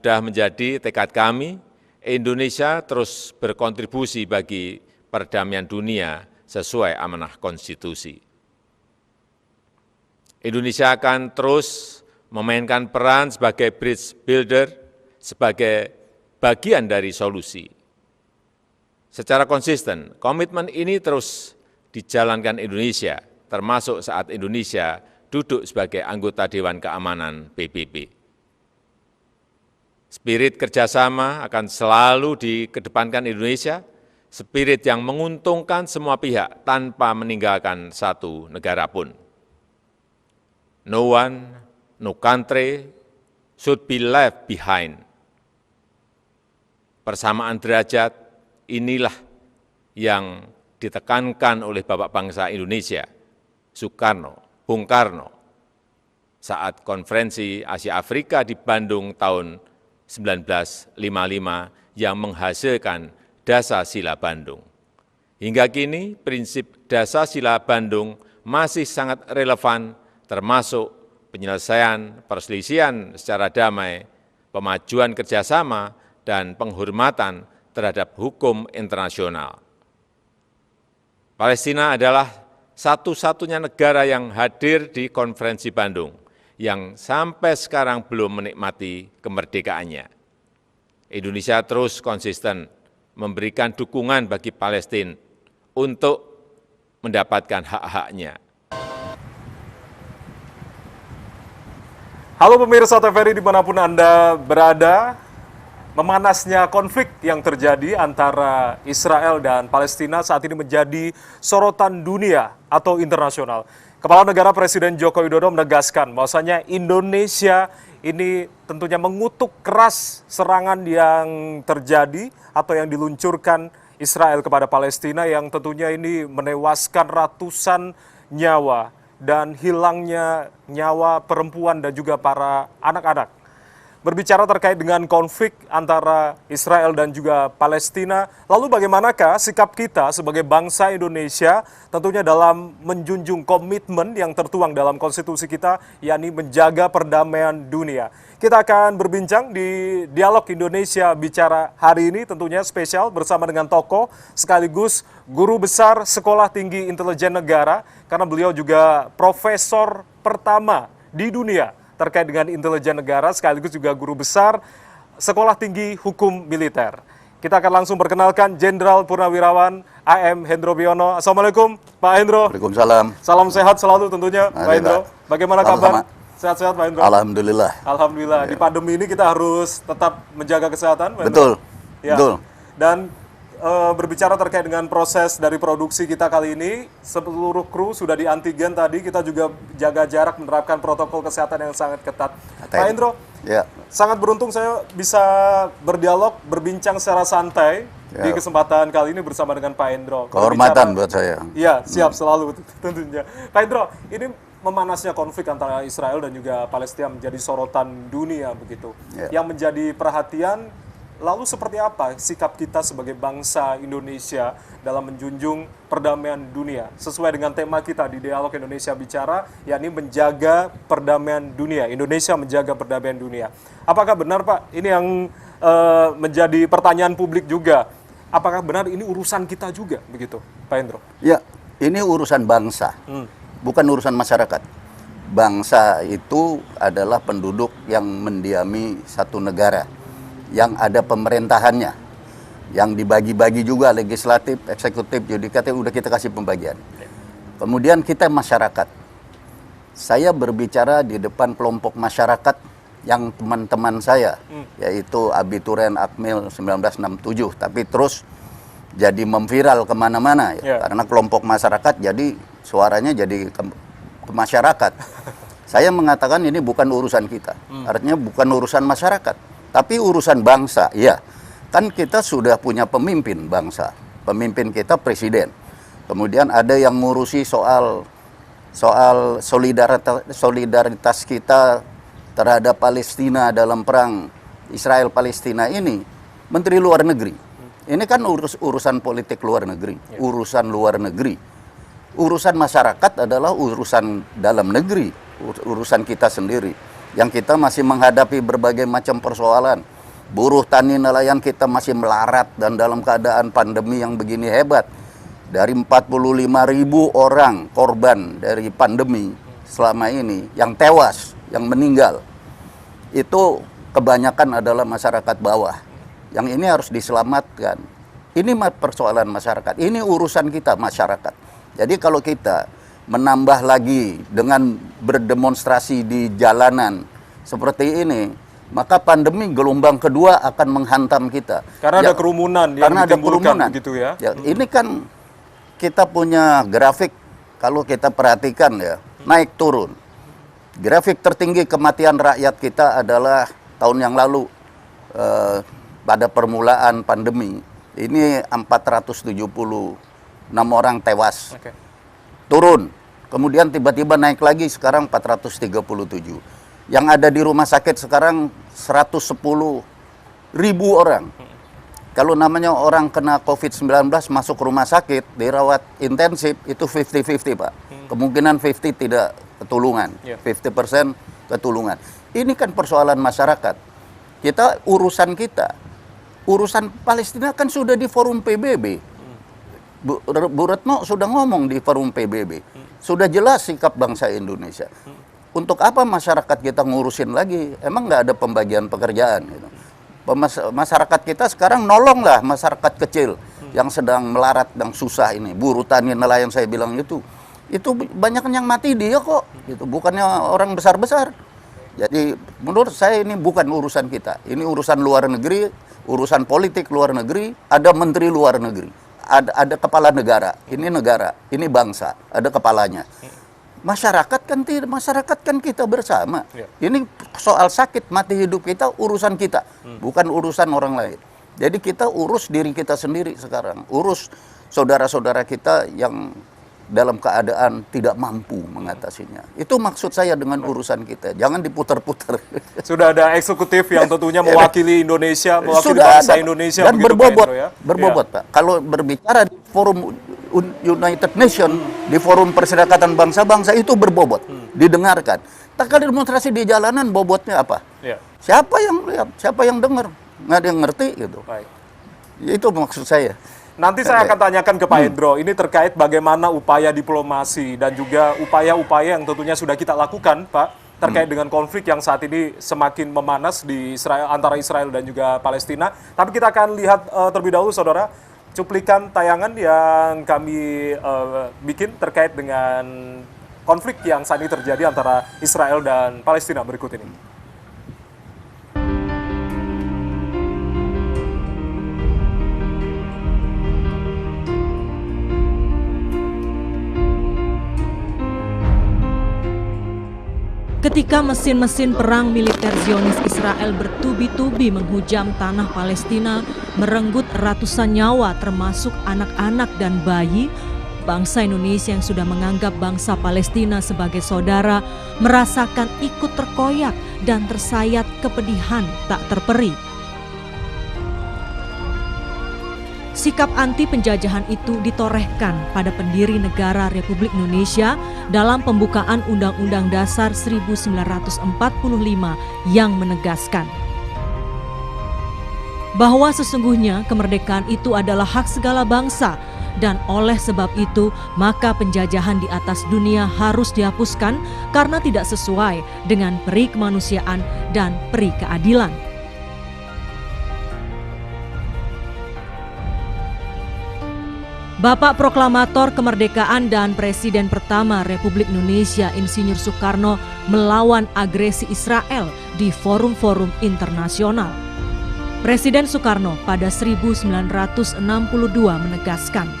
sudah menjadi tekad kami, Indonesia terus berkontribusi bagi perdamaian dunia sesuai amanah konstitusi. Indonesia akan terus memainkan peran sebagai bridge builder, sebagai bagian dari solusi. Secara konsisten, komitmen ini terus dijalankan Indonesia, termasuk saat Indonesia duduk sebagai anggota Dewan Keamanan PBB. Spirit kerjasama akan selalu dikedepankan Indonesia, spirit yang menguntungkan semua pihak tanpa meninggalkan satu negara pun. No one, no country should be left behind. Persamaan derajat inilah yang ditekankan oleh Bapak Bangsa Indonesia, Bung Karno, saat konferensi Asia Afrika di Bandung tahun 1955 yang menghasilkan Dasar-Sila Bandung. Hingga kini, prinsip Dasar-Sila Bandung masih sangat relevan, termasuk penyelesaian perselisihan secara damai, pemajuan kerjasama, dan penghormatan terhadap hukum internasional. Palestina adalah satu-satunya negara yang hadir di konferensi Bandung yang sampai sekarang belum menikmati kemerdekaannya. Indonesia terus konsisten memberikan dukungan bagi Palestina untuk mendapatkan hak-haknya. Halo pemirsa TVRI dimanapun Anda berada, memanasnya konflik yang terjadi antara Israel dan Palestina saat ini menjadi sorotan dunia atau internasional. Kepala Negara Presiden Joko Widodo menegaskan bahwasanya Indonesia ini tentunya mengutuk keras serangan yang terjadi atau yang diluncurkan Israel kepada Palestina yang tentunya ini menewaskan ratusan nyawa dan hilangnya nyawa perempuan dan juga para anak-anak. Berbicara terkait dengan konflik antara Israel dan juga Palestina, lalu bagaimanakah sikap kita sebagai bangsa Indonesia tentunya dalam menjunjung komitmen yang tertuang dalam konstitusi kita, yakni menjaga perdamaian dunia. Kita akan berbincang di Dialog Indonesia Bicara hari ini, tentunya spesial bersama dengan tokoh sekaligus guru besar Sekolah Tinggi Intelijen Negara, karena beliau juga profesor pertama di dunia terkait dengan intelijen negara, sekaligus juga guru besar Sekolah Tinggi Hukum Militer. Kita akan langsung perkenalkan Jenderal Purnawirawan AM Hendro Priyono. Assalamualaikum Pak Hendro. Waalaikumsalam. Salam sehat selalu tentunya Pak Hendro. Bagaimana kabar? Sehat-sehat Pak Hendro? Alhamdulillah. Alhamdulillah. Di pandemi ini kita harus tetap menjaga kesehatan Pak Hendro. Betul. Ya. Betul. Dan berbicara terkait dengan proses dari produksi kita kali ini, seluruh kru sudah di antigen tadi, kita juga jaga jarak, menerapkan protokol kesehatan yang sangat ketat. Pak Hendro, ya. Sangat beruntung saya bisa berdialog, berbincang secara santai di kesempatan kali ini bersama dengan Pak Hendro. Kehormatan buat saya. Iya, siap selalu tentunya. Pak Hendro, ini memanasnya konflik antara Israel dan juga Palestina menjadi sorotan dunia begitu. Yang menjadi perhatian, lalu seperti apa sikap kita sebagai bangsa Indonesia dalam menjunjung perdamaian dunia sesuai dengan tema kita di Dialog Indonesia Bicara, yakni menjaga perdamaian dunia. Indonesia menjaga perdamaian dunia. Apakah benar Pak? Ini yang menjadi pertanyaan publik juga. Apakah benar ini urusan kita juga begitu, Pak Hendro? Ya, ini urusan bangsa, bukan urusan masyarakat. Bangsa itu adalah penduduk yang mendiami satu negara, yang ada pemerintahannya, yang dibagi-bagi juga legislatif, eksekutif, yudikatif, udah kita kasih pembagian. Kemudian kita masyarakat. Saya berbicara di depan kelompok masyarakat yang teman-teman saya, yaitu Abituren Akmil 1967, tapi terus jadi memviral kemana-mana, karena kelompok masyarakat jadi suaranya jadi ke masyarakat. Saya mengatakan ini bukan urusan kita, artinya bukan urusan masyarakat. Tapi urusan bangsa, ya. Kan kita sudah punya pemimpin bangsa. Pemimpin kita presiden. Kemudian ada yang ngurusi soal solidaritas kita terhadap Palestina dalam perang Israel-Palestina ini. Menteri Luar Negeri. Ini kan urusan politik luar negeri. Urusan luar negeri. Urusan masyarakat adalah urusan dalam negeri. Urusan kita sendiri. yang kita masih menghadapi berbagai macam persoalan. Buruh tani nelayan kita masih melarat dan dalam keadaan pandemi yang begini hebat. Dari 45.000 orang korban dari pandemi selama ini yang tewas, yang meninggal, itu kebanyakan adalah masyarakat bawah. Yang ini harus diselamatkan. Ini persoalan masyarakat, ini urusan kita masyarakat. Jadi kalau kita menambah lagi dengan berdemonstrasi di jalanan seperti ini, maka pandemi gelombang kedua akan menghantam kita. Karena ada kerumunan yang karena ada ditimbulkan kerumunan. begitu ya. Ini kan kita punya grafik, kalau kita perhatikan ya, naik turun. Grafik tertinggi kematian rakyat kita adalah tahun yang lalu, pada permulaan pandemi. Ini 476 orang tewas. Oke. Turun. Kemudian tiba-tiba naik lagi, sekarang 437. Yang ada di rumah sakit sekarang 110.000 orang. Kalau namanya orang kena COVID-19 masuk rumah sakit, dirawat intensif, itu 50-50 Pak. Kemungkinan 50 tidak ketulungan, 50% ketulungan. Ini kan persoalan masyarakat. Urusan kita. Urusan Palestina kan sudah di forum PBB. Bu Retno sudah ngomong di forum PBB. Sudah jelas sikap bangsa Indonesia. Untuk apa masyarakat kita ngurusin lagi? Emang nggak ada pembagian pekerjaan? Gitu. Masyarakat kita sekarang nolonglah masyarakat kecil yang sedang melarat dan susah ini. Buruh tani nelayan saya bilang itu banyak yang mati dia kok. Gitu. Bukannya orang besar-besar. Jadi menurut saya ini bukan urusan kita. Ini urusan luar negeri, urusan politik luar negeri. Ada menteri luar negeri, ada kepala negara. Ini bangsa, ada kepalanya. Masyarakat kan kita bersama. Ini soal sakit mati hidup kita, urusan kita, bukan urusan orang lain. Jadi kita urus diri kita sendiri sekarang, urus saudara-saudara kita yang dalam keadaan tidak mampu mengatasinya. Itu maksud saya dengan urusan kita. Jangan diputar-putar. Sudah ada eksekutif yang tentunya mewakili Indonesia, mewakili bangsa Indonesia. Dan berbobot, ya? Pak. Kalau berbicara di forum United Nations, di forum Perserikatan Bangsa-Bangsa itu berbobot, didengarkan. Tak kali demonstrasi di jalanan bobotnya apa? Ya. Siapa yang lihat? Siapa yang dengar? Nggak ada yang ngerti gitu. Baik. Itu maksud saya. Nanti saya akan tanyakan ke Pak Hendro, ini terkait bagaimana upaya diplomasi dan juga upaya-upaya yang tentunya sudah kita lakukan, Pak, terkait dengan konflik yang saat ini semakin memanas di antara Israel dan juga Palestina. Tapi kita akan lihat terlebih dahulu, saudara, cuplikan tayangan yang kami bikin terkait dengan konflik yang saat ini terjadi antara Israel dan Palestina berikut ini. Ketika mesin-mesin perang militer Zionis Israel bertubi-tubi menghujam tanah Palestina, merenggut ratusan nyawa termasuk anak-anak dan bayi, bangsa Indonesia yang sudah menganggap bangsa Palestina sebagai saudara merasakan ikut terkoyak dan tersayat kepedihan tak terperi. Sikap anti penjajahan itu ditorehkan pada pendiri negara Republik Indonesia dalam pembukaan Undang-Undang Dasar 1945 yang menegaskan bahwa sesungguhnya kemerdekaan itu adalah hak segala bangsa dan oleh sebab itu maka penjajahan di atas dunia harus dihapuskan karena tidak sesuai dengan peri kemanusiaan dan peri keadilan. Bapak Proklamator Kemerdekaan dan Presiden pertama Republik Indonesia Insinyur Soekarno melawan agresi Israel di forum-forum internasional. Presiden Soekarno pada 1962 menegaskan,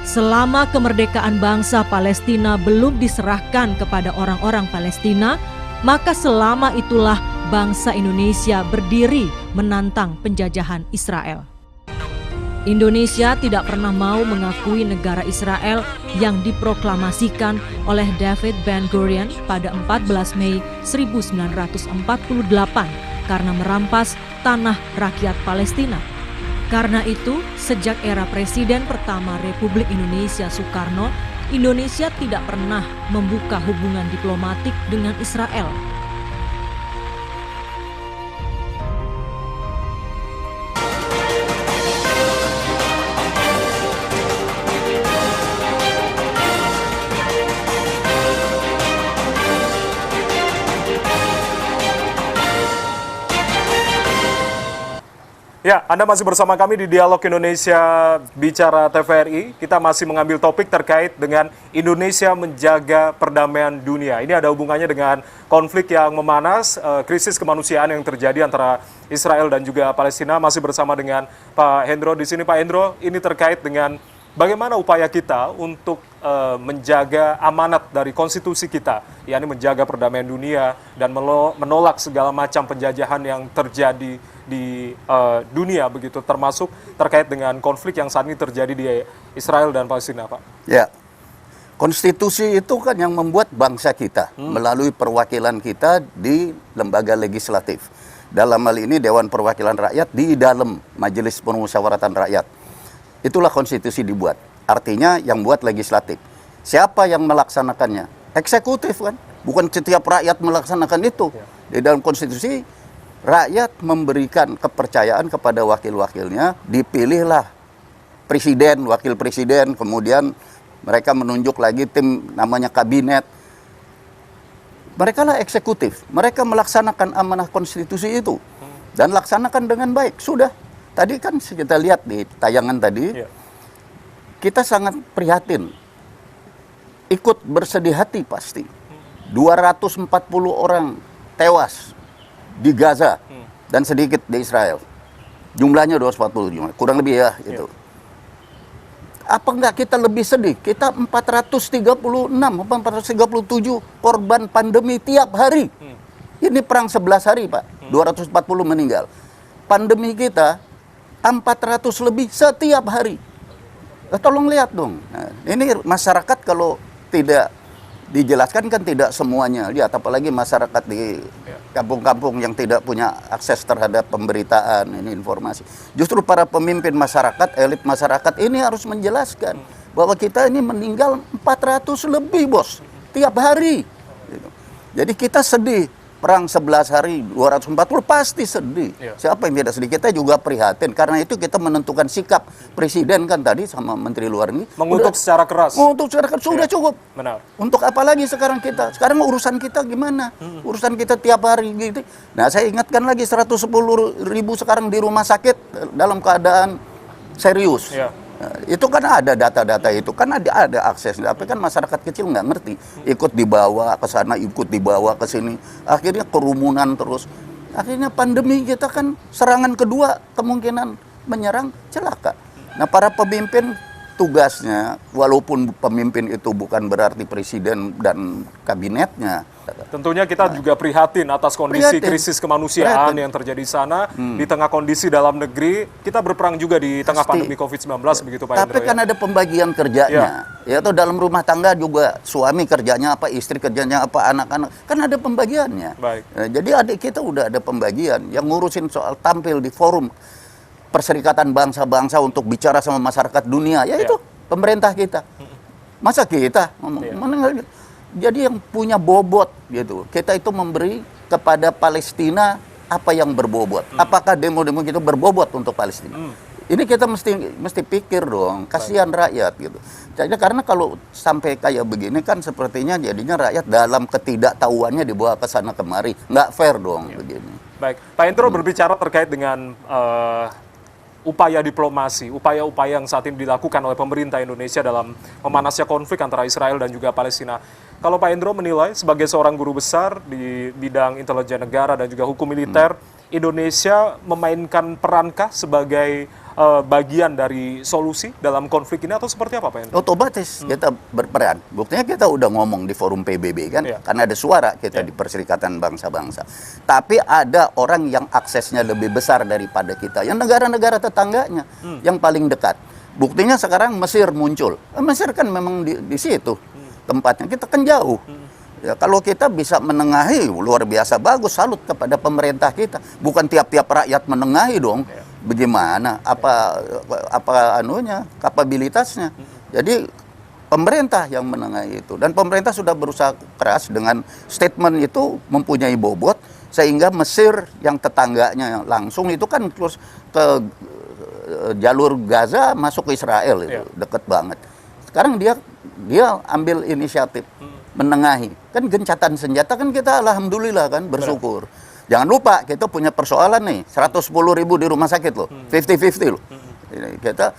selama kemerdekaan bangsa Palestina belum diserahkan kepada orang-orang Palestina, maka selama itulah bangsa Indonesia berdiri menantang penjajahan Israel. Indonesia tidak pernah mau mengakui negara Israel yang diproklamasikan oleh David Ben-Gurion pada 14 Mei 1948 karena merampas tanah rakyat Palestina. Karena itu, sejak era Presiden pertama Republik Indonesia Soekarno, Indonesia tidak pernah membuka hubungan diplomatik dengan Israel. Ya, Anda masih bersama kami di Dialog Indonesia Bicara TVRI. Kita masih mengambil topik terkait dengan Indonesia menjaga perdamaian dunia. Ini ada hubungannya dengan konflik yang memanas, krisis kemanusiaan yang terjadi antara Israel dan juga Palestina. Masih bersama dengan Pak Hendro di sini. Pak Hendro, ini terkait dengan bagaimana upaya kita untuk menjaga amanat dari konstitusi kita, yakni menjaga perdamaian dunia dan menolak segala macam penjajahan yang terjadi di dunia, begitu, termasuk terkait dengan konflik yang saat ini terjadi di Israel dan Palestina, Pak. Ya, konstitusi itu kan yang membuat bangsa kita melalui perwakilan kita di lembaga legislatif. Dalam hal ini Dewan Perwakilan Rakyat di dalam Majelis Permusyawaratan Rakyat. Itulah konstitusi dibuat. Artinya yang buat legislatif. Siapa yang melaksanakannya? Eksekutif kan? Bukan setiap rakyat melaksanakan itu. Di dalam konstitusi, rakyat memberikan kepercayaan kepada wakil-wakilnya, dipilihlah presiden, wakil presiden, kemudian mereka menunjuk lagi tim namanya kabinet. Mereka lah eksekutif. Mereka melaksanakan amanah konstitusi itu. Dan laksanakan dengan baik. Sudah. Tadi kan kita lihat di tayangan tadi, kita sangat prihatin, ikut bersedih hati pasti. 240 orang tewas di Gaza dan sedikit di Israel. Jumlahnya 240, kurang lebih ya itu. Apa enggak kita lebih sedih? Kita 436, 437 korban pandemi tiap hari. Ini perang 11 hari, Pak. 240 meninggal. Pandemi kita 400 lebih setiap hari. Tolong lihat dong. Nah, ini masyarakat kalau tidak dijelaskan kan tidak semuanya lihat, apalagi masyarakat di kampung-kampung yang tidak punya akses terhadap pemberitaan, ini informasi. Justru para pemimpin masyarakat, elit masyarakat ini harus menjelaskan bahwa kita ini meninggal 400 lebih, bos, tiap hari. Jadi kita sedih. Perang 11 hari, 240 pasti sedih. Siapa yang tidak sedih? Kita juga prihatin. Karena itu kita menentukan sikap. Presiden kan tadi sama Menteri Luar Negeri. Mengutuk secara keras. Mengutuk secara keras. Sudah cukup. Benar. Untuk apa lagi sekarang kita? Sekarang urusan kita gimana? Urusan kita tiap hari gitu. Nah, saya ingatkan lagi 110.000 sekarang di rumah sakit dalam keadaan serius. Itu kan ada data-data itu, kan ada akses, tapi kan masyarakat kecil nggak ngerti, ikut dibawa ke sana, ikut dibawa ke sini, akhirnya kerumunan terus, akhirnya pandemi kita kan serangan kedua kemungkinan menyerang celaka. Nah, para pemimpin tugasnya, walaupun pemimpin itu bukan berarti presiden dan kabinetnya. Tentunya kita juga prihatin atas kondisi krisis kemanusiaan yang terjadi di sana. Di tengah kondisi dalam negeri, kita berperang juga di tengah pandemi COVID-19, begitu Pak Hendro. Tapi kan ada pembagian kerjanya. Ya, atau dalam rumah tangga juga suami kerjanya apa, istri kerjanya apa, anak-anak. Kan ada pembagiannya. Baik. Nah, jadi adik kita udah ada pembagian. Yang ngurusin soal tampil di forum Perserikatan Bangsa-Bangsa untuk bicara sama masyarakat dunia, yaitu pemerintah kita. Masa kita ngomong? Jadi yang punya bobot gitu. Kita itu memberi kepada Palestina apa yang berbobot. Apakah demo-demo itu berbobot untuk Palestina? Ini kita mesti pikir dong. Kasihan rakyat gitu. Jadi karena kalau sampai kayak begini kan sepertinya jadinya rakyat dalam ketidaktahuannya dibawa ke sana kemari. Nggak fair dong begini. Baik, Pak Hendro berbicara terkait dengan upaya diplomasi, upaya-upaya yang saat ini dilakukan oleh pemerintah Indonesia dalam memanasnya konflik antara Israel dan juga Palestina. Kalau Pak Hendro menilai sebagai seorang guru besar di bidang intelijen negara dan juga hukum militer, Indonesia memainkan perankah sebagai bagian dari solusi dalam konflik ini atau seperti apa, Pak Hendro? Otomatis kita berperan. Buktinya kita udah ngomong di forum PBB kan, karena ada suara kita di Perserikatan Bangsa-Bangsa. Tapi ada orang yang aksesnya lebih besar daripada kita, yang negara-negara tetangganya, yang paling dekat. Buktinya sekarang Mesir muncul. Mesir kan memang di situ tempatnya, kita kan jauh. Ya, kalau kita bisa menengahi, luar biasa bagus, salut kepada pemerintah kita. Bukan tiap-tiap rakyat menengahi dong. Bagaimana? Apa anunya, kapabilitasnya. Jadi pemerintah yang menengahi itu. Dan pemerintah sudah berusaha keras dengan statement itu mempunyai bobot, sehingga Mesir yang tetangganya langsung itu kan terus ke jalur Gaza masuk ke Israel itu, deket banget. Sekarang dia ambil inisiatif menengahi. Kan gencatan senjata kan kita alhamdulillah kan bersyukur. Jangan lupa kita punya persoalan nih, 110.000 di rumah sakit loh, 50-50 loh. Kita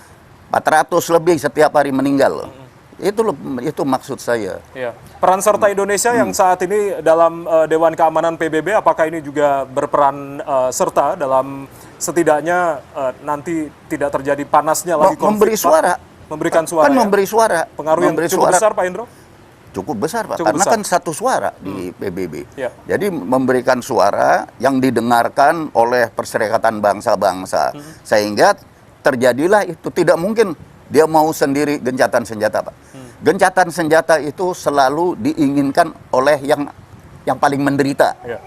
400 lebih setiap hari meninggal loh. Itu maksud saya. Ya. Peran serta Indonesia yang saat ini dalam Dewan Keamanan PBB, apakah ini juga berperan serta dalam setidaknya nanti tidak terjadi panasnya lagi konflik? Memberi suara. Memberikan suara. Kan ya? memberi suara. Pengaruh yang memberi cukup suara. besar, Pak Indro? Cukup besar, Pak. Cukup Karena besar. kan satu suara di PBB. Ya. Jadi memberikan suara yang didengarkan oleh Perserikatan Bangsa-Bangsa. Sehingga terjadilah itu. Tidak mungkin dia mau sendiri gencatan senjata, Pak. Gencatan senjata itu selalu diinginkan oleh yang paling menderita. Ya.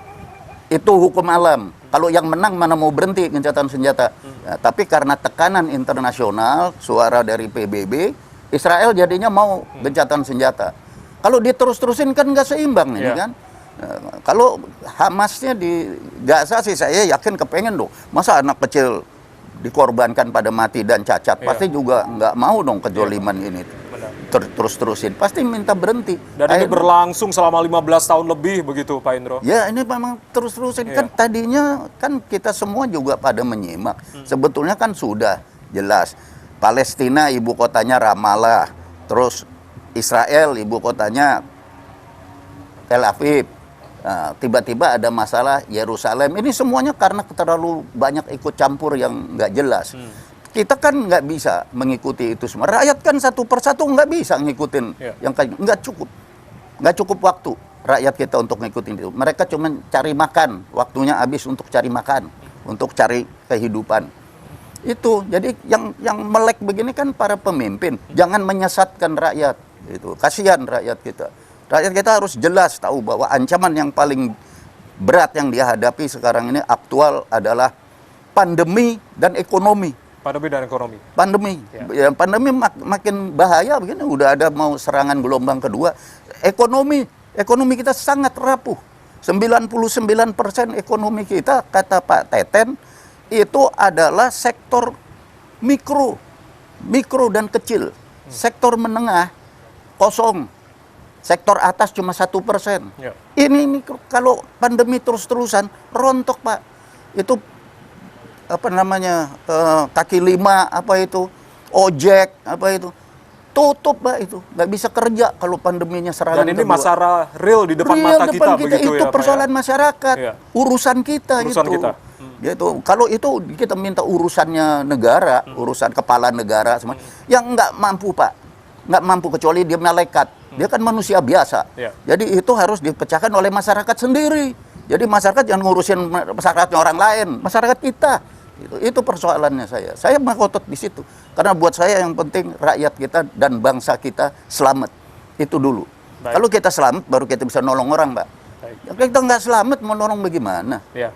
Itu hukum alam. Kalau yang menang mana mau berhenti gencatan senjata. Ya, tapi karena tekanan internasional, suara dari PBB, Israel jadinya mau gencatan senjata. Kalau diterus-terusin kan nggak seimbang ini kan. Kalau Hamasnya di Gaza sih saya yakin kepengen dong. Masa anak kecil dikorbankan pada mati dan cacat, pasti juga nggak mau dong kejoliman ini terus-terusin, pasti minta berhenti. Dan ini berlangsung selama 15 tahun lebih begitu, Pak Indro? Ya ini memang terus-terusin, kan tadinya kan kita semua juga pada menyimak. Sebetulnya kan sudah jelas, Palestina ibu kotanya Ramallah, terus Israel ibu kotanya Tel Aviv. Nah, tiba-tiba ada masalah Yerusalem. Ini semuanya karena terlalu banyak ikut campur yang nggak jelas. Kita kan nggak bisa mengikuti itu semua. Rakyat kan satu persatu nggak bisa ngikutin yang kayak nggak cukup waktu rakyat kita untuk ngikutin itu. Mereka cuma cari makan, waktunya habis untuk cari makan, untuk cari kehidupan. Itu jadi yang melek begini kan para pemimpin. Jangan menyesatkan rakyat. Itu kasihan rakyat kita. Rakyat kita harus jelas tahu bahwa ancaman yang paling berat yang dia hadapi sekarang ini aktual adalah pandemi dan ekonomi. Pandemi dan ekonomi. Pandemi. Ya, pandemi makin bahaya begini, udah ada mau serangan gelombang kedua. Ekonomi kita sangat rapuh. 99% ekonomi kita, kata Pak Teten, itu adalah sektor mikro dan kecil. Sektor menengah kosong. Sektor atas cuma 1%. Ya. Ini kalau pandemi terus-terusan rontok, Pak. Itu apa namanya kaki lima apa itu ojek apa itu tutup, Pak, itu nggak bisa kerja kalau pandeminya serangan. Dan ini kedua. masalah real di depan mata kita begitu itu ya, persoalan Pak, ya? masyarakat, urusan kita Urusan itu. kita. Gitu. Kalau itu kita minta urusannya negara, urusan kepala negara semua, yang nggak mampu, Pak, nggak mampu kecuali dia malaikat. Dia kan manusia biasa. Jadi itu harus dipecahkan oleh masyarakat sendiri. Jadi masyarakat jangan ngurusin masyarakatnya orang lain, masyarakat kita. Itu persoalannya saya. Saya mengotot di situ. Karena buat saya yang penting rakyat kita dan bangsa kita selamat. Itu dulu. Baik. Kalau kita selamat baru kita bisa nolong orang, Pak. Kalau kita nggak selamat mau nolong bagaimana? Ya.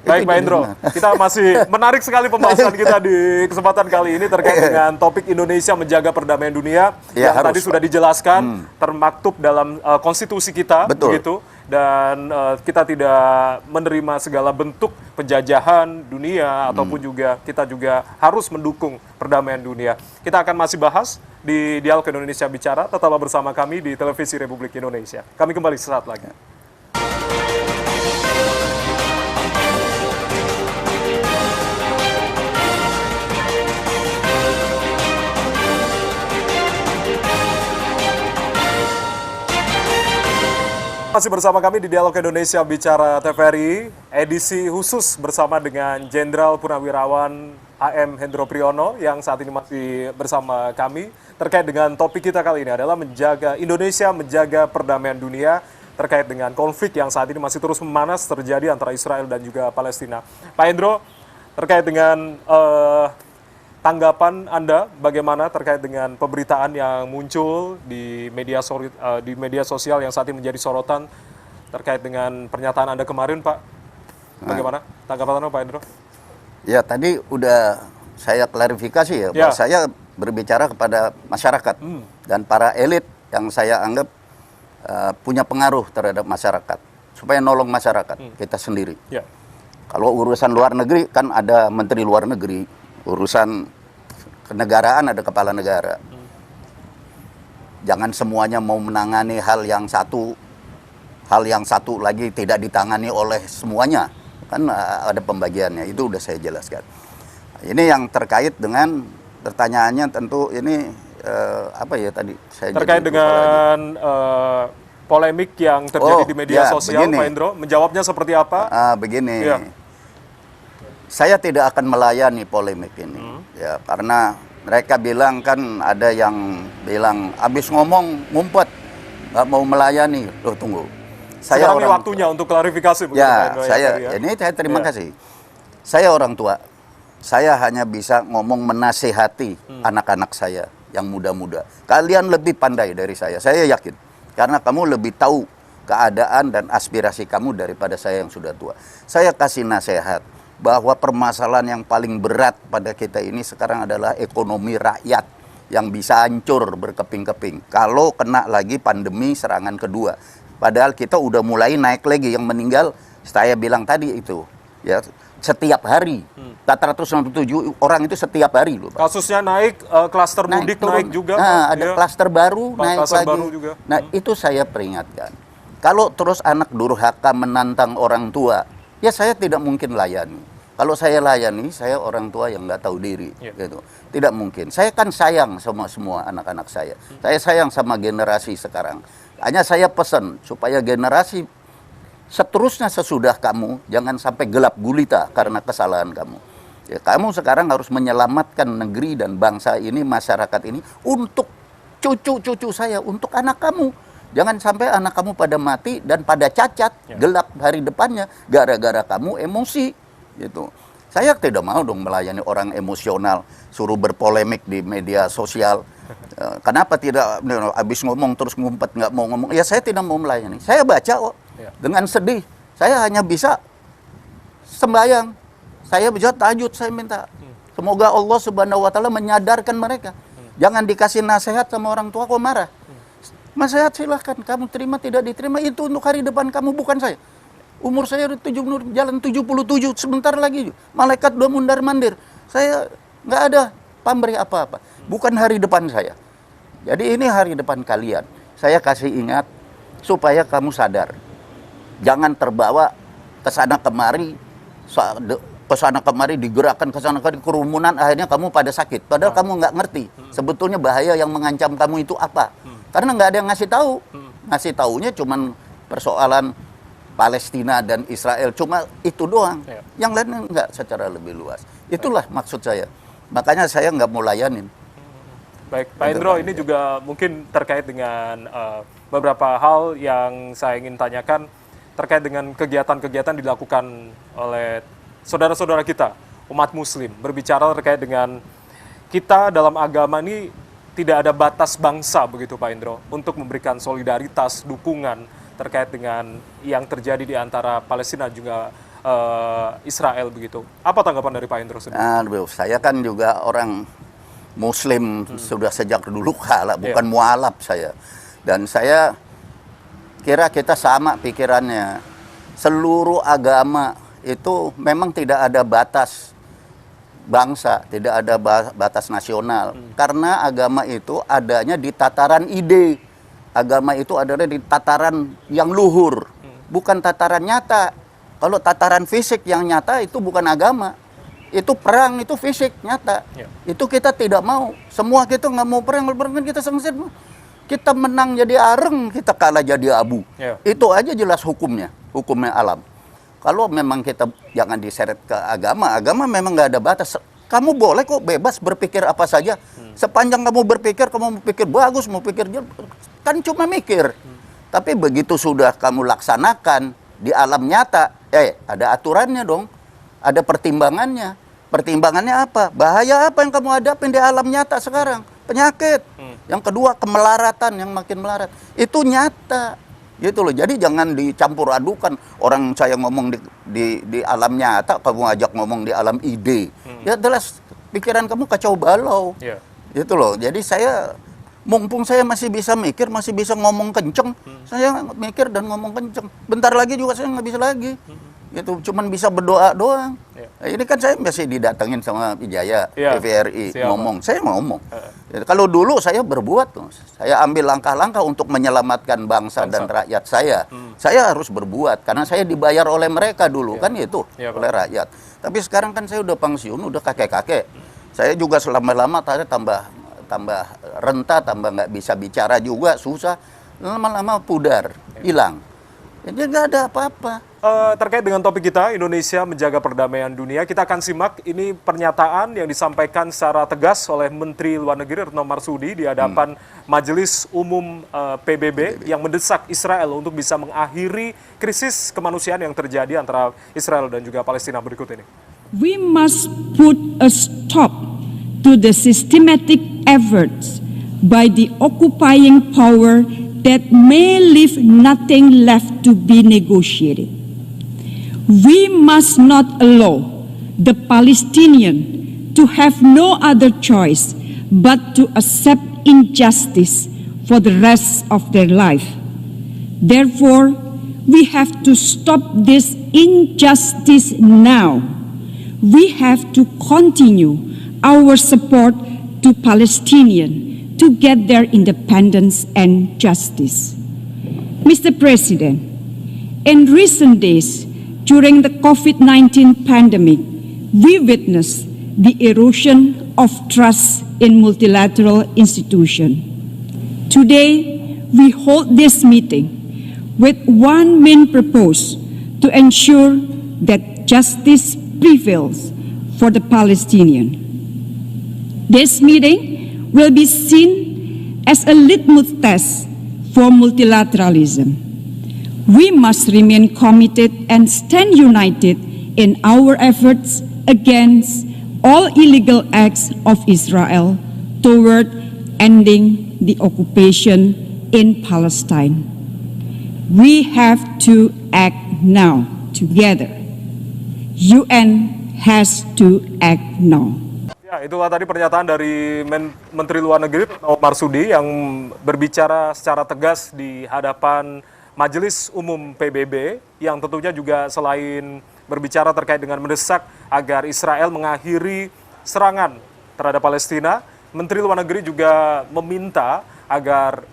Baik, Pak Indro, kita masih menarik sekali pembahasan kita di kesempatan kali ini terkait dengan topik Indonesia menjaga perdamaian dunia yang tadi sudah dijelaskan termaktub dalam konstitusi kita, begitu, dan kita tidak menerima segala bentuk penjajahan dunia ataupun juga kita juga harus mendukung perdamaian dunia. Kita akan masih bahas di Dialog Indonesia Bicara. Tetaplah bersama kami di Televisi Republik Indonesia. Kami kembali sesaat lagi. Masih bersama kami di Dialog Indonesia Bicara TVRI, edisi khusus bersama dengan Jenderal Purnawirawan AM Hendro Priyono yang saat ini masih bersama kami terkait dengan topik kita kali ini adalah Indonesia menjaga perdamaian dunia terkait dengan konflik yang saat ini masih terus memanas terjadi antara Israel dan juga Palestina. Pak Hendro, terkait dengan tanggapan Anda bagaimana terkait dengan pemberitaan yang muncul di media sosial yang saat ini menjadi sorotan terkait dengan pernyataan Anda kemarin, Pak? Bagaimana tanggapan Anda, Pak Hendro? Ya, tadi udah saya klarifikasi ya, bahwa saya berbicara kepada masyarakat dan para elit yang saya anggap punya pengaruh terhadap masyarakat, supaya nolong masyarakat kita sendiri. Ya. Kalau urusan luar negeri kan ada menteri luar negeri, urusan kenegaraan ada kepala negara. Jangan semuanya mau menangani hal yang satu hal yang satu lagi tidak ditangani oleh semuanya. Kan ada pembagiannya, itu udah saya jelaskan. Ini yang terkait dengan pertanyaannya tentu ini apa ya tadi? Saya Terkait dengan polemik yang terjadi di media sosial, begini. Pak Indro, menjawabnya seperti apa? Begini, Ya. saya tidak akan melayani polemik ini, ya karena mereka bilang kan ada yang bilang abis ngomong ngumpet, nggak mau melayani. Loh tunggu, saya Sekarang ini orang waktunya untuk klarifikasi. begitu, Pak ya Indro, yang saya tadi ya. ini saya terima Ya. kasih. Saya orang tua, saya hanya bisa ngomong menasihati anak-anak saya yang muda-muda. Kalian lebih pandai dari saya yakin. Karena kamu lebih tahu keadaan dan aspirasi kamu daripada saya yang sudah tua. Saya kasih nasihat bahwa permasalahan yang paling berat pada kita ini sekarang adalah ekonomi rakyat yang bisa hancur berkeping-keping. Kalau kena lagi pandemi serangan kedua. Padahal kita udah mulai naik lagi, yang meninggal saya bilang tadi itu ya setiap hari. 497 orang itu setiap hari loh, Pak. Kasusnya naik, klaster mudik turun. naik juga. Nah, Pak. ada Ya. klaster baru naik Klaster lagi. baru juga. Nah, itu saya peringatkan. Kalau terus anak durhaka menantang orang tua, ya saya tidak mungkin layani. Kalau saya layani, saya orang tua yang nggak tahu diri, Ya. gitu. Tidak mungkin. Saya kan sayang sama semua anak-anak saya. Saya sayang sama generasi sekarang. Hanya saya pesan supaya generasi seterusnya sesudah kamu jangan sampai gelap gulita karena kesalahan kamu. Ya, kamu sekarang harus menyelamatkan negeri dan bangsa ini, masyarakat ini untuk cucu-cucu saya, untuk anak kamu. Jangan sampai anak kamu pada mati dan pada cacat, gelap hari depannya gara-gara kamu emosi. Gitu. Saya tidak mau dong melayani orang emosional, suruh berpolemik di media sosial. Kenapa tidak habis ngomong terus ngumpet, nggak mau ngomong? Ya saya tidak mau melayani. Saya baca kok dengan sedih. Saya hanya bisa sembahyang. Saya bisa tahajud, saya minta. Semoga Allah Subhanahu wa taala menyadarkan mereka. Jangan dikasih nasihat sama orang tua kok marah. Nasihat silahkan, kamu terima tidak diterima itu untuk hari depan kamu, bukan saya. Umur saya udah jalan 77, sebentar lagi malaikat udah mundar-mandir. Saya nggak ada pamrih apa-apa. Bukan hari depan saya. Jadi ini hari depan kalian. Saya kasih ingat supaya kamu sadar. Jangan terbawa ke sana kemari, digerakkan ke sana kemari, kerumunan, akhirnya kamu pada sakit. Padahal kamu nggak ngerti sebetulnya bahaya yang mengancam kamu itu apa. Karena nggak ada yang ngasih tahu. Ngasih taunya cuman persoalan Palestina dan Israel, cuma itu doang. Yang lainnya nggak secara lebih luas. Itulah maksud saya. Makanya saya nggak mau layanin. Baik, Pak Indro, ini juga mungkin terkait dengan beberapa hal yang saya ingin tanyakan terkait dengan kegiatan-kegiatan dilakukan oleh saudara-saudara kita, umat muslim. Berbicara terkait dengan kita dalam agama ini tidak ada batas bangsa begitu Pak Indro, untuk memberikan solidaritas, dukungan terkait dengan yang terjadi di antara Palestina juga Israel begitu. Apa tanggapan dari Pak Indro sendiri? Saya kan juga orang Muslim sudah sejak dulu kala, bukan mualaf saya. Dan saya kira kita sama pikirannya. Seluruh agama itu memang tidak ada batas bangsa, tidak ada batas nasional. Karena agama itu adanya di tataran ide. Agama itu adanya di tataran yang luhur, bukan tataran nyata. Kalau tataran fisik yang nyata itu bukan agama. Itu perang, itu fisik, nyata. Itu kita tidak mau. Semua kita nggak mau perang kita sengsir. Kita menang jadi areng, kita kalah jadi abu. Itu aja jelas hukumnya alam. Kalau memang kita jangan diseret ke agama, agama memang nggak ada batas. Kamu boleh kok bebas berpikir apa saja. Sepanjang kamu berpikir, kamu mau pikir bagus, mau pikir kan cuma mikir. Tapi begitu sudah kamu laksanakan di alam nyata, ada aturannya dong, ada pertimbangannya. Pertimbangannya apa? Bahaya apa yang kamu hadapin di alam nyata sekarang? Penyakit. Yang kedua, kemelaratan yang makin melarat. Itu nyata. Gitu loh. Jadi jangan dicampur adukan. Orang saya ngomong di alam nyata, kamu ajak ngomong di alam ide. Ya jelas pikiran kamu kacau balau. Gitu loh. Jadi saya mumpung saya masih bisa mikir, masih bisa ngomong kenceng, saya mikir dan ngomong kenceng. Bentar lagi juga saya nggak bisa lagi. Gitu, cuman bisa berdoa doang. Ya. Ini kan saya masih didatengin sama Wijaya, Ya. TVRI, Siap, ngomong. Saya ngomong. Kalau dulu saya berbuat, saya ambil langkah-langkah untuk menyelamatkan bangsa dan rakyat saya. Saya harus berbuat, karena saya dibayar oleh mereka dulu, kan itu, Ya, Pak. oleh rakyat. Tapi sekarang kan saya udah pensiun, udah kakek-kakek. Saya juga selama-lama tambah renta, tambah nggak bisa bicara juga, susah. Lama-lama pudar, hilang. Jadi nggak ada apa-apa. Terkait dengan topik kita, Indonesia menjaga perdamaian dunia, kita akan simak ini pernyataan yang disampaikan secara tegas oleh Menteri Luar Negeri Retno Marsudi di hadapan Majelis Umum PBB yang mendesak Israel untuk bisa mengakhiri krisis kemanusiaan yang terjadi antara Israel dan juga Palestina berikut ini. We must put a stop to the systematic efforts by the occupying power that may leave nothing left to be negotiated. We must not allow the Palestinian to have no other choice but to accept injustice for the rest of their life. Therefore, we have to stop this injustice now. We have to continue our support to Palestinians to get their independence and justice. Mr. President, in recent days, during the COVID-19 pandemic, we witnessed the erosion of trust in multilateral institutions. Today, we hold this meeting with one main purpose: to ensure that justice prevails for the Palestinians. This meeting will be seen as a litmus test for multilateralism. We must remain committed and stand united in our efforts against all illegal acts of Israel toward ending the occupation in Palestine. We have to act now together. UN has to act now. Ya, itulah tadi pernyataan dari Menteri Luar Negeri Retno Marsudi yang berbicara secara tegas di hadapan Majelis Umum PBB yang tentunya juga selain berbicara terkait dengan mendesak agar Israel mengakhiri serangan terhadap Palestina, Menteri Luar Negeri juga meminta agar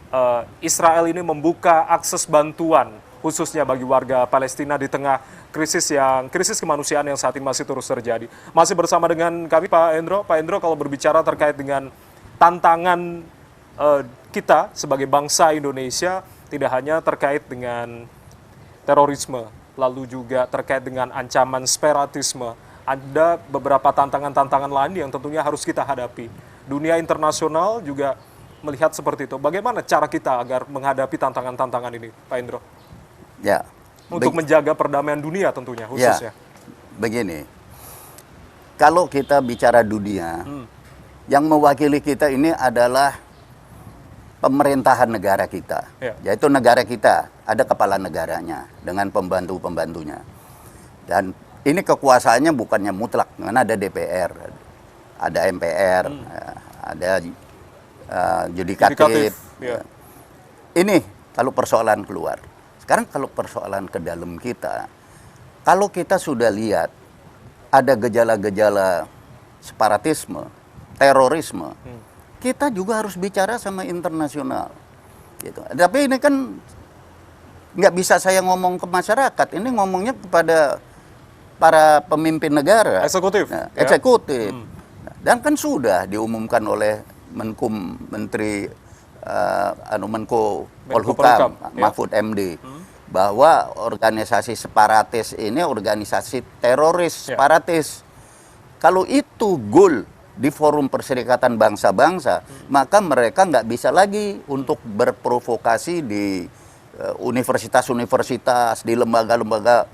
Israel ini membuka akses bantuan khususnya bagi warga Palestina di tengah krisis kemanusiaan yang saat ini masih terus terjadi. Masih bersama dengan kami Pak Endro. Pak Endro, kalau berbicara terkait dengan tantangan kita sebagai bangsa Indonesia, tidak hanya terkait dengan terorisme, lalu juga terkait dengan ancaman separatisme. Ada beberapa tantangan-tantangan lain yang tentunya harus kita hadapi. Dunia internasional juga melihat seperti itu. Bagaimana cara kita agar menghadapi tantangan-tantangan ini, Pak Endro? Ya. Untuk menjaga perdamaian dunia tentunya, khususnya. Ya, begini. Kalau kita bicara dunia, yang mewakili kita ini adalah pemerintahan negara kita, yaitu negara kita, ada kepala negaranya dengan pembantu-pembantunya. Dan ini kekuasaannya bukannya mutlak, karena ada DPR, ada MPR, ada yudikatif. Ini kalau persoalan keluar. Sekarang kalau persoalan ke dalam kita, kalau kita sudah lihat ada gejala-gejala separatisme, terorisme, kita juga harus bicara sama internasional. Gitu. Tapi ini kan nggak bisa saya ngomong ke masyarakat, ini ngomongnya kepada para pemimpin negara. Eksekutif. Nah, eksekutif. Dan kan sudah diumumkan oleh Menteri Menko Polhukam, Mahfud MD, bahwa organisasi separatis ini organisasi teroris, separatis. Kalau itu goal di forum Perserikatan Bangsa-Bangsa, maka mereka nggak bisa lagi untuk berprovokasi di universitas-universitas, di lembaga-lembaga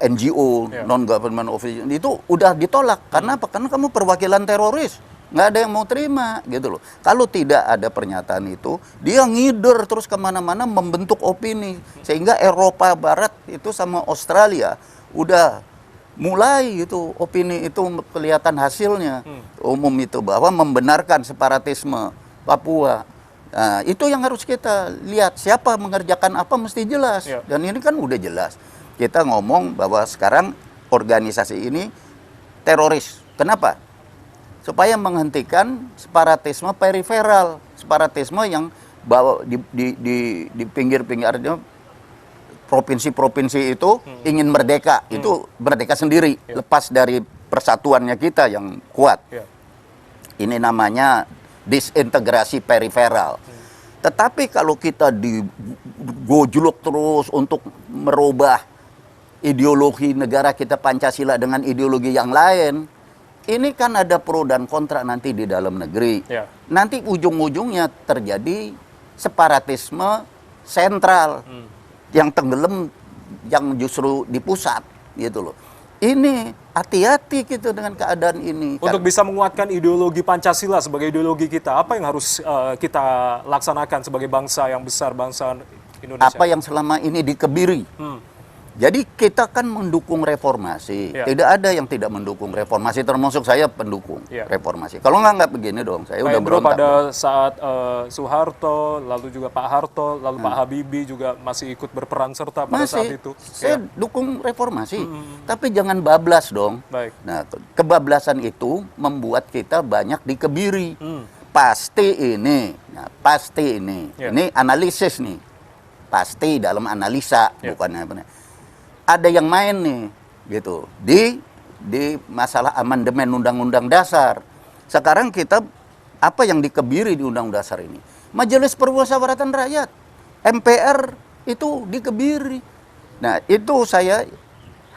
NGO, non-government official. Itu udah ditolak. Karena apa? Karena kamu perwakilan teroris. Nggak ada yang mau terima, gitu loh. Kalau tidak ada pernyataan itu, dia ngider terus kemana-mana membentuk opini. Sehingga Eropa Barat itu sama Australia udah mulai itu opini itu kelihatan hasilnya umum itu bahwa membenarkan separatisme Papua. Nah, itu yang harus kita lihat, siapa mengerjakan apa mesti jelas. Dan ini kan udah jelas. kita ngomong bahwa sekarang organisasi ini teroris. Kenapa? Supaya menghentikan separatisme periferal, separatisme yang bawa di pinggir-pinggirnya provinsi-provinsi itu ingin merdeka, itu merdeka sendiri, lepas dari persatuannya kita yang kuat. Ini namanya disintegrasi periferal. Tetapi kalau kita digojlok terus untuk merubah ideologi negara kita Pancasila dengan ideologi yang lain, ini kan ada pro dan kontra nanti di dalam negeri. Nanti ujung-ujungnya terjadi separatisme sentral yang tenggelam, yang justru di pusat, gitu loh. Ini hati-hati gitu dengan keadaan ini. Untuk bisa menguatkan ideologi Pancasila sebagai ideologi kita, apa yang harus kita laksanakan sebagai bangsa yang besar, bangsa Indonesia? Apa yang selama ini dikebiri. Jadi kita kan mendukung reformasi. Tidak ada yang tidak mendukung reformasi, termasuk saya pendukung reformasi. Kalau nggak begini dong, saya udah berontak. Pada saat Soeharto, lalu juga Pak Harto, lalu Pak Habibie juga masih ikut berperan serta pada saat itu. Saya dukung reformasi, tapi jangan bablas dong. Nah, kebablasan itu membuat kita banyak dikebiri. Pasti ini, ini analisis nih, pasti dalam analisa, bukannya benar. Ada yang main nih, gitu, di masalah amandemen Undang-Undang Dasar. Sekarang kita, apa yang dikebiri di Undang-Undang Dasar ini? Majelis Permusyawaratan Rakyat, MPR itu dikebiri. Nah, itu saya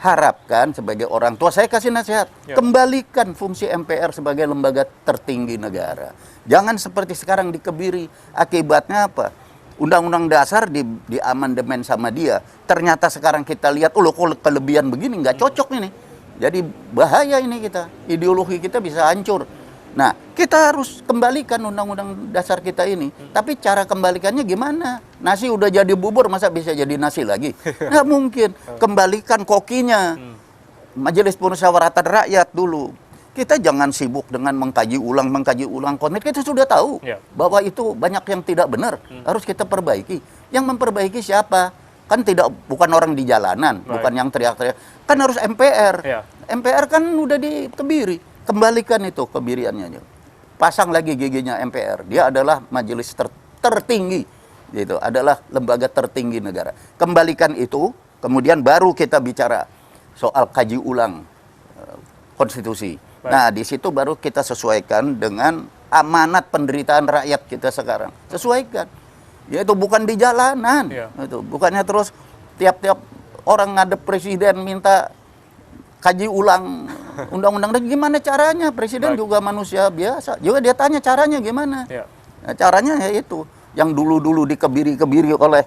harapkan sebagai orang tua, saya kasih nasihat, kembalikan fungsi MPR sebagai lembaga tertinggi negara. Jangan seperti sekarang dikebiri. Akibatnya apa? Undang-Undang Dasar di amandemen sama dia, ternyata sekarang kita lihat, loh kok kelebihan begini, nggak cocok ini. Jadi bahaya ini kita, ideologi kita bisa hancur. Nah, kita harus kembalikan Undang-Undang Dasar kita ini. Tapi cara kembalikannya gimana? Nasi udah jadi bubur, masa bisa jadi nasi lagi? Nggak mungkin. Kembalikan kokinya. Majelis Permusyawaratan Rakyat dulu. Kita jangan sibuk dengan mengkaji ulang konten. Kita sudah tahu bahwa itu banyak yang tidak benar. Harus kita perbaiki. Yang memperbaiki siapa? Kan bukan orang di jalanan, bukan yang teriak-teriak. Kan harus MPR. MPR kan udah dikebiri. Kembalikan itu kebiriannya. Pasang lagi giginya MPR. Dia adalah majelis tertinggi. Gitu. Adalah lembaga tertinggi negara. Kembalikan itu, kemudian baru kita bicara soal kaji ulang konstitusi. Nah, di situ baru kita sesuaikan dengan amanat penderitaan rakyat kita sekarang. Sesuaikan. Yaitu bukan di jalanan. Itu bukannya terus tiap-tiap orang ngadep presiden minta kaji ulang undang-undang. Gimana caranya? Presiden juga manusia biasa. Juga dia tanya caranya gimana. Nah, caranya ya itu. Yang dulu-dulu dikebiri-kebiri oleh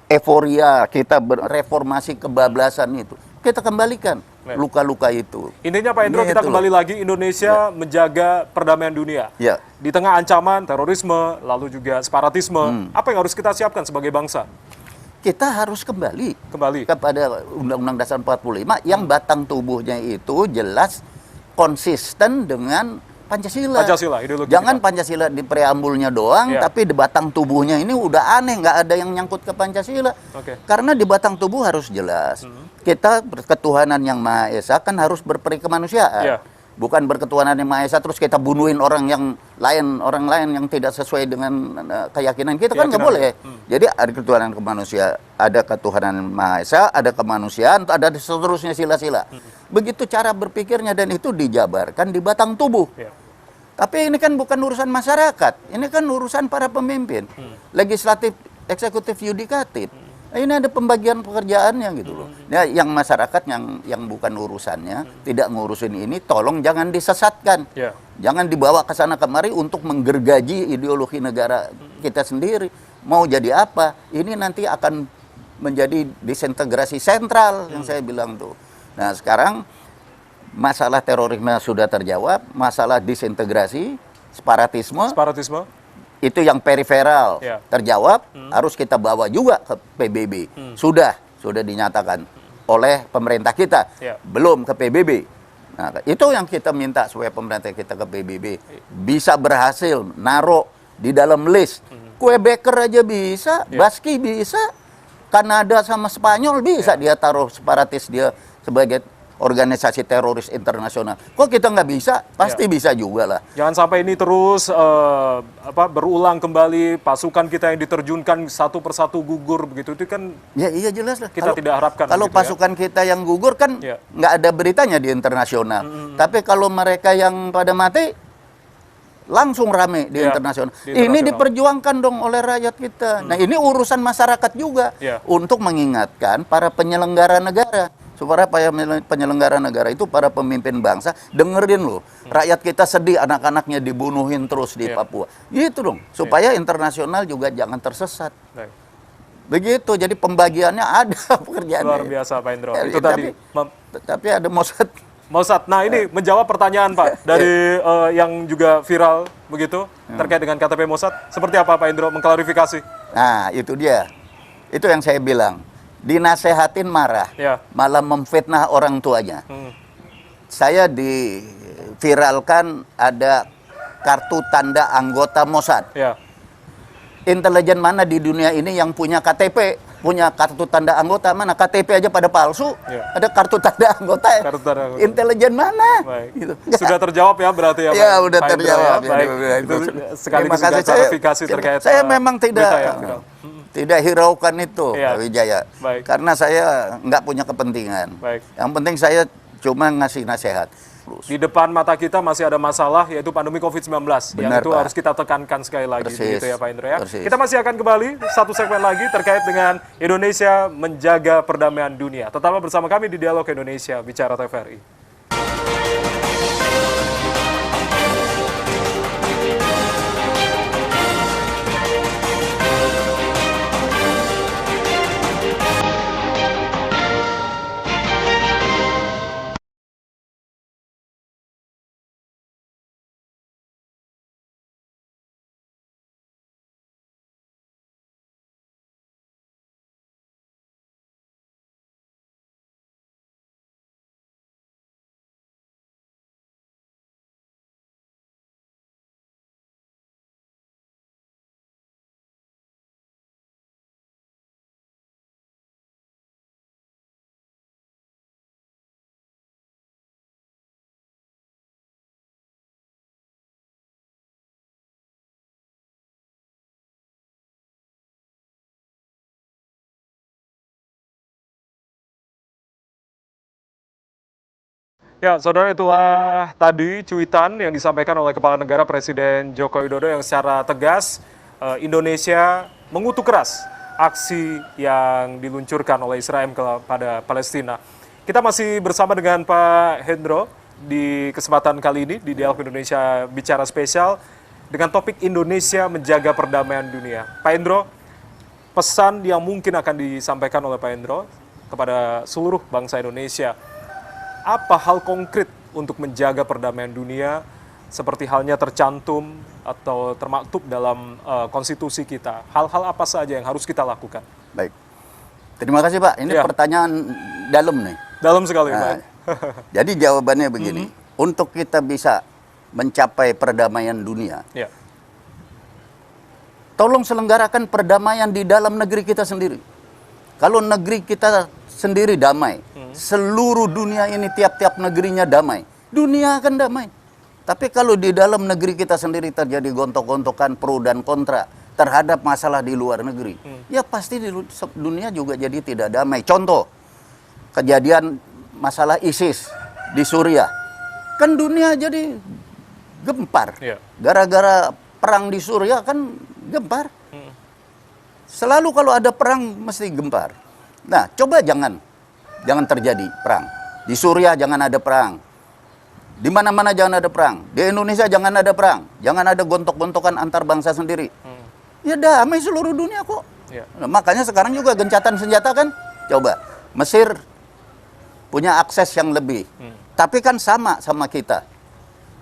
euforia kita reformasi kebablasan itu. Kita kembalikan luka-luka itu. Intinya Pak Hendro, kita kembali lagi, Indonesia menjaga perdamaian dunia. Di tengah ancaman terorisme, lalu juga separatisme, apa yang harus kita siapkan sebagai bangsa? Kita harus kembali kepada Undang-Undang Dasar 45 yang batang tubuhnya itu jelas konsisten dengan Pancasila. Jangan kita. Pancasila di preambulnya doang, tapi di batang tubuhnya ini udah aneh, nggak ada yang nyangkut ke Pancasila. Karena di batang tubuh harus jelas. Kita berketuhanan yang Maha Esa kan harus berperi kemanusiaan. Bukan berketuhanan yang Maha Esa terus kita bunuhin orang lain yang tidak sesuai dengan keyakinan kita, kan nggak boleh. Jadi ada ketuhanan kemanusiaan, ada ketuhanan Maha Esa, ada kemanusiaan, ada seterusnya sila-sila. Begitu cara berpikirnya dan itu dijabarkan di batang tubuh. Tapi ini kan bukan urusan masyarakat, ini kan urusan para pemimpin, legislatif, eksekutif, yudikatif. Ini ada pembagian pekerjaannya gitu loh. Ya, yang masyarakat yang bukan urusannya, tidak ngurusin ini, tolong jangan disesatkan. Jangan dibawa ke sana kemari untuk menggergaji ideologi negara kita sendiri. Mau jadi apa? Ini nanti akan menjadi disintegrasi sentral yang saya bilang tuh. Nah, sekarang masalah terorisme sudah terjawab, masalah disintegrasi, separatisme itu yang periferal terjawab, harus kita bawa juga ke PBB. Sudah dinyatakan oleh pemerintah kita, belum ke PBB. Nah, itu yang kita minta supaya pemerintah kita ke PBB bisa berhasil naruh di dalam list. Kue Baker aja bisa, Baski bisa. Kanada sama Spanyol bisa dia taruh separatis dia sebagai organisasi teroris internasional. Kok kita nggak bisa? Pasti bisa juga lah. Jangan sampai ini terus berulang kembali, pasukan kita yang diterjunkan satu persatu gugur begitu, itu kan Ya iya jelas lah. kita tidak harapkan. Kalau begitu, pasukan kita yang gugur kan nggak ada beritanya di internasional. Tapi kalau mereka yang pada mati langsung rame di internasional. Ini diperjuangkan dong oleh rakyat kita. Nah ini urusan masyarakat juga untuk mengingatkan para penyelenggara negara. Supaya penyelenggara negara itu, para pemimpin bangsa, dengerin loh. Rakyat kita sedih, anak-anaknya dibunuhin terus di Papua. Gitu dong. Supaya internasional juga jangan tersesat. Begitu, jadi pembagiannya ada pekerjaannya. Luar biasa Pak Indro. Itu tapi ada Mossad. Nah ini menjawab pertanyaan Pak dari yang juga viral begitu terkait dengan KTP Mossad. Seperti apa Pak Indro mengklarifikasi? Nah itu dia. Itu yang saya bilang. Dinasehatin marah, malah memfitnah orang tuanya. Saya diviralkan ada kartu tanda anggota Mossad. Intelijen mana di dunia ini yang punya KTP, punya kartu tanda anggota? Mana KTP aja pada palsu, ada kartu tanda anggota. Intelijen mana? Gitu. Sudah terjawab ya berarti ya Pak? Ya udah terjawab. Baik. Itu sekaligus juga klarifikasi terkait saya memang tidak hiraukan itu, Pak Wijaya. Karena saya nggak punya kepentingan. Yang penting saya cuma ngasih nasihat. Di depan mata kita masih ada masalah, yaitu pandemi COVID-19. Yang itu harus kita tekankan sekali lagi. Begitu ya Pak Indro ya. Kita masih akan kembali satu segmen lagi terkait dengan Indonesia menjaga perdamaian dunia. Tetaplah bersama kami di Dialog Indonesia Bicara TVRI. Ya, saudara, itulah tadi cuitan yang disampaikan oleh Kepala Negara Presiden Joko Widodo yang secara tegas Indonesia mengutuk keras aksi yang diluncurkan oleh Israel kepada Palestina. Kita masih bersama dengan Pak Hendro di kesempatan kali ini di Dialog Indonesia Bicara Spesial dengan topik Indonesia menjaga perdamaian dunia. Pak Hendro, pesan yang mungkin akan disampaikan oleh Pak Hendro kepada seluruh bangsa Indonesia, apa hal konkret untuk menjaga perdamaian dunia seperti halnya tercantum atau termaktub dalam konstitusi kita? Hal-hal apa saja yang harus kita lakukan? Baik. Terima kasih Pak. Ini pertanyaan dalam nih. Dalam sekali Pak. Jadi jawabannya begini. Untuk kita bisa mencapai perdamaian dunia, tolong selenggarakan perdamaian di dalam negeri kita sendiri. Kalau negeri kita sendiri damai, seluruh dunia ini tiap-tiap negerinya damai, dunia akan damai. Tapi kalau di dalam negeri kita sendiri terjadi gontok-gontokan pro dan kontra terhadap masalah di luar negeri, ya pasti di dunia juga jadi tidak damai. Contoh, kejadian masalah ISIS di Suriah, kan dunia jadi gempar. Gara-gara perang di Suriah kan gempar. Selalu kalau ada perang mesti gempar. Nah, coba jangan terjadi perang. Di Suriah jangan ada perang. Di mana-mana jangan ada perang. Di Indonesia jangan ada perang. Jangan ada gontok-gontokan antar bangsa sendiri. Ya damai seluruh dunia kok. Nah, makanya sekarang juga gencatan senjata kan. Coba, Mesir punya akses yang lebih. Tapi kan sama kita.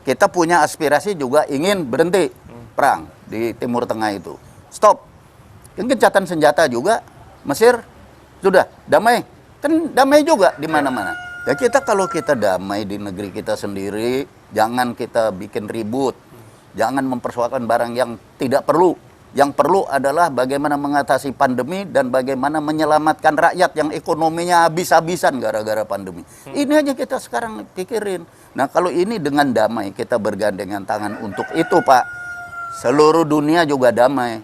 Kita punya aspirasi juga ingin berhenti perang di Timur Tengah itu. Stop. Gencatan senjata juga, Mesir sudah damai, kan damai juga di mana-mana. Ya kita kalau kita damai di negeri kita sendiri, jangan kita bikin ribut, jangan mempersoalkan barang yang tidak perlu. Yang perlu adalah bagaimana mengatasi pandemi dan bagaimana menyelamatkan rakyat yang ekonominya habis-habisan gara-gara pandemi. Ini aja kita sekarang pikirin. Nah, kalau ini dengan damai, kita bergandengan tangan untuk itu, Pak. Seluruh dunia juga damai.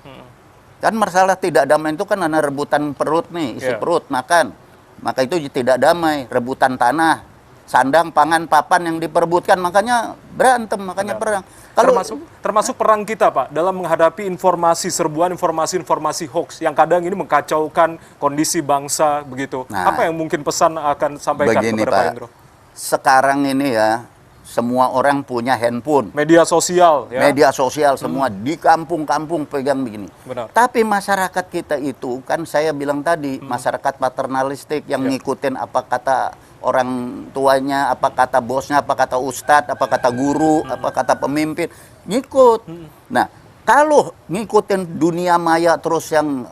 Kan masalah tidak damai itu kan ada rebutan perut nih, isi perut, makan. Maka itu tidak damai, rebutan tanah, sandang, pangan, papan yang diperebutkan, makanya berantem, makanya perang. Kalau termasuk perang kita, Pak, dalam menghadapi informasi serbuan, informasi hoax yang kadang ini mengkacaukan kondisi bangsa begitu. Nah, apa yang mungkin pesan akan sampaikan begini, kepada Pak Hendro? Sekarang ini ya, semua orang punya handphone. Media sosial, ya. Media sosial semua di kampung-kampung pegang begini. Benar. Tapi masyarakat kita itu kan saya bilang tadi, masyarakat paternalistik yang ngikutin apa kata orang tuanya, apa kata bosnya, apa kata ustadz, apa kata guru, apa kata pemimpin, ngikut. Nah, kalau ngikutin dunia maya terus yang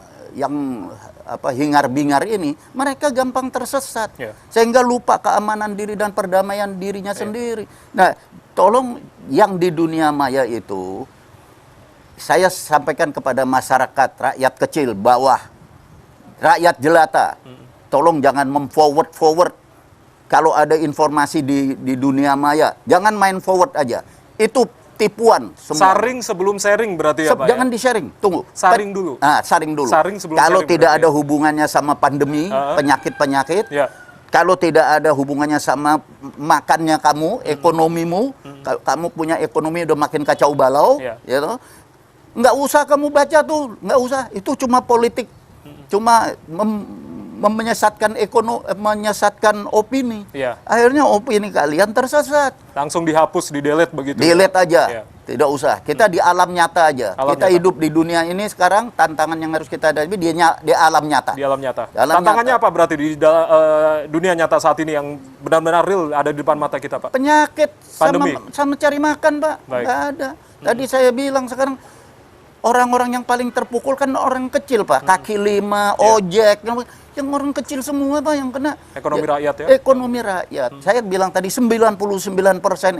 hingar-bingar ini, mereka gampang tersesat. Sehingga lupa keamanan diri dan perdamaian dirinya sendiri. Nah, tolong yang di dunia maya itu, saya sampaikan kepada masyarakat, rakyat kecil, bawah, rakyat jelata, tolong jangan memforward kalau ada informasi di dunia maya, jangan main forward aja. Itu tipuan semua. Saring sebelum sharing berarti ya, Pak? Jangan di-sharing, tunggu. Saring dulu. Saring dulu. Saring sebelum kalau sharing tidak berarti, ada hubungannya sama pandemi, penyakit-penyakit, kalau tidak ada hubungannya sama makannya kamu, ekonomimu, kamu punya ekonomi udah makin kacau balau, ya toh, nggak usah kamu baca tuh, nggak usah. Itu cuma politik, cuma menyesatkan opini. Akhirnya opini kalian tersesat. Langsung dihapus, di-delete begitu. Delete aja. Tidak usah. Kita di alam nyata aja. Kita hidup di dunia ini sekarang, tantangan yang harus kita hadapi di alam nyata. Di alam nyata. Tantangannya apa berarti di dunia nyata saat ini yang benar-benar real ada di depan mata kita, Pak? Penyakit Pandemi. sama cari makan, Pak. Nggak ada. Tadi saya bilang sekarang orang-orang yang paling terpukul kan orang kecil, Pak. Kaki lima, ojek, yang orang kecil semua, Pak, yang kena. Ekonomi rakyat ya? Ekonomi rakyat. Saya bilang tadi 99%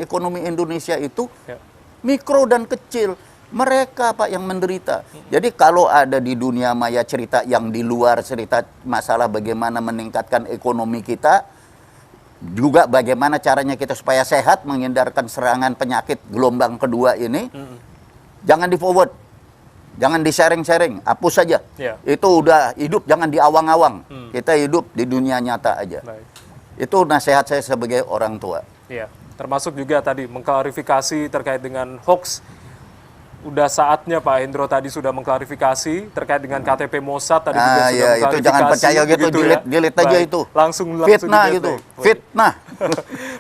ekonomi Indonesia itu mikro dan kecil. Mereka, Pak, yang menderita. Jadi kalau ada di dunia maya cerita yang di luar cerita masalah bagaimana meningkatkan ekonomi kita, juga bagaimana caranya kita supaya sehat, menghindarkan serangan penyakit gelombang kedua ini, jangan di-forward. Jangan di-sharing-sharing, hapus saja. Itu udah hidup, jangan diawang-awang. Kita hidup di dunia nyata aja. Itu nasihat saya sebagai orang tua. Termasuk juga tadi mengklarifikasi terkait dengan hoax. Udah saatnya Pak Hendro tadi sudah mengklarifikasi terkait dengan KTP Mossad tadi juga sudah mengklarifikasi. Itu jangan percaya gitu, delete aja itu. Langsung fitnah gitu. Fitnah.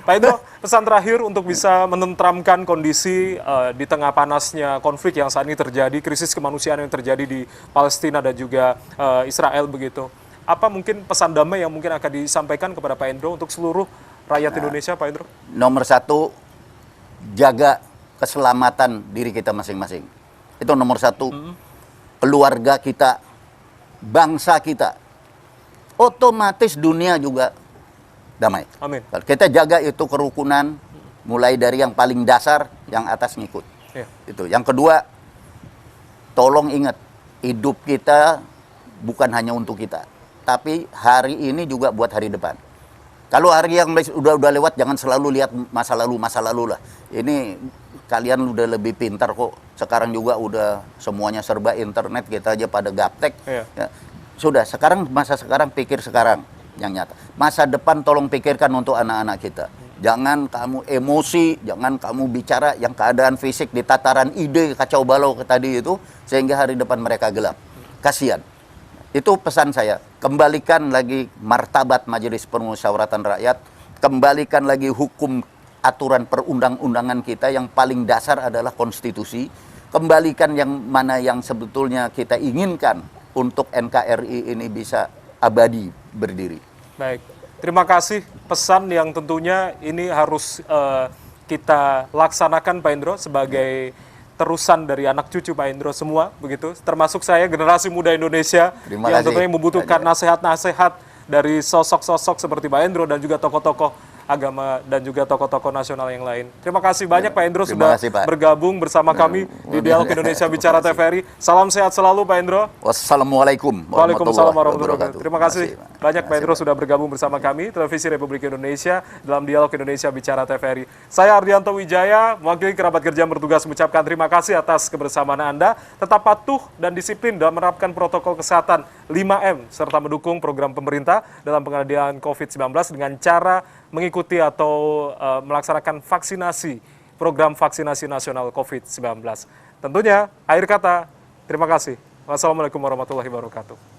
Pak Hendro, pesan terakhir untuk bisa menenteramkan kondisi di tengah panasnya konflik yang saat ini terjadi, krisis kemanusiaan yang terjadi di Palestina dan juga Israel begitu. Apa mungkin pesan damai yang mungkin akan disampaikan kepada Pak Hendro untuk seluruh rakyat Indonesia, Pak Hendro? Nomor satu, jaga keselamatan diri kita masing-masing. Itu nomor satu. Keluarga kita, bangsa kita, otomatis dunia juga damai. Amin. Kita jaga itu kerukunan, mulai dari yang paling dasar, yang atas ngikut. Itu. Yang kedua, tolong ingat, hidup kita bukan hanya untuk kita, tapi hari ini juga buat hari depan. Kalau hari yang udah lewat, jangan selalu lihat masa lalu lah. Ini kalian udah lebih pintar kok. Sekarang juga udah semuanya serba internet, kita aja pada gaptek. Ya. Sudah, masa sekarang pikir sekarang yang nyata. Masa depan tolong pikirkan untuk anak-anak kita. Jangan kamu emosi, jangan kamu bicara yang keadaan fisik di tataran ide kacau balau tadi itu, sehingga hari depan mereka gelap. Kasihan. Itu pesan saya. Kembalikan lagi martabat Majelis Permusyawaratan Rakyat, kembalikan lagi hukum aturan perundang-undangan kita yang paling dasar adalah konstitusi, kembalikan yang mana yang sebetulnya kita inginkan untuk NKRI ini bisa abadi berdiri. Baik, terima kasih pesan yang tentunya ini harus kita laksanakan Pak Hendro sebagai terusan dari anak cucu Pak Hendro semua, begitu. Termasuk saya, generasi muda Indonesia yang tentunya membutuhkan nasihat-nasihat dari sosok-sosok seperti Pak Hendro dan juga tokoh-tokoh agama dan juga tokoh-tokoh nasional yang lain. Terima kasih banyak Pak Endro terima sudah kasih, Pak. bergabung bersama kami di Dialog Indonesia Bicara TVRI. Salam sehat selalu Pak Endro. Wassalamualaikum Waalaikumsalam warahmatullahi warahmatullahi wabarakatuh. wabarakatuh. Terima kasih banyak Pak Endro sudah bergabung bersama kami, Televisi Republik Indonesia, dalam Dialog Indonesia Bicara TVRI. Saya Ardianto Wijaya, mewakili kerabat kerja yang bertugas mengucapkan terima kasih atas kebersamaan Anda. Tetap patuh dan disiplin dalam menerapkan protokol kesehatan 5M, serta mendukung program pemerintah dalam pengendalian COVID-19 dengan cara mengikuti atau melaksanakan vaksinasi, program vaksinasi nasional COVID-19. Tentunya, akhir kata, terima kasih. Wassalamualaikum warahmatullahi wabarakatuh.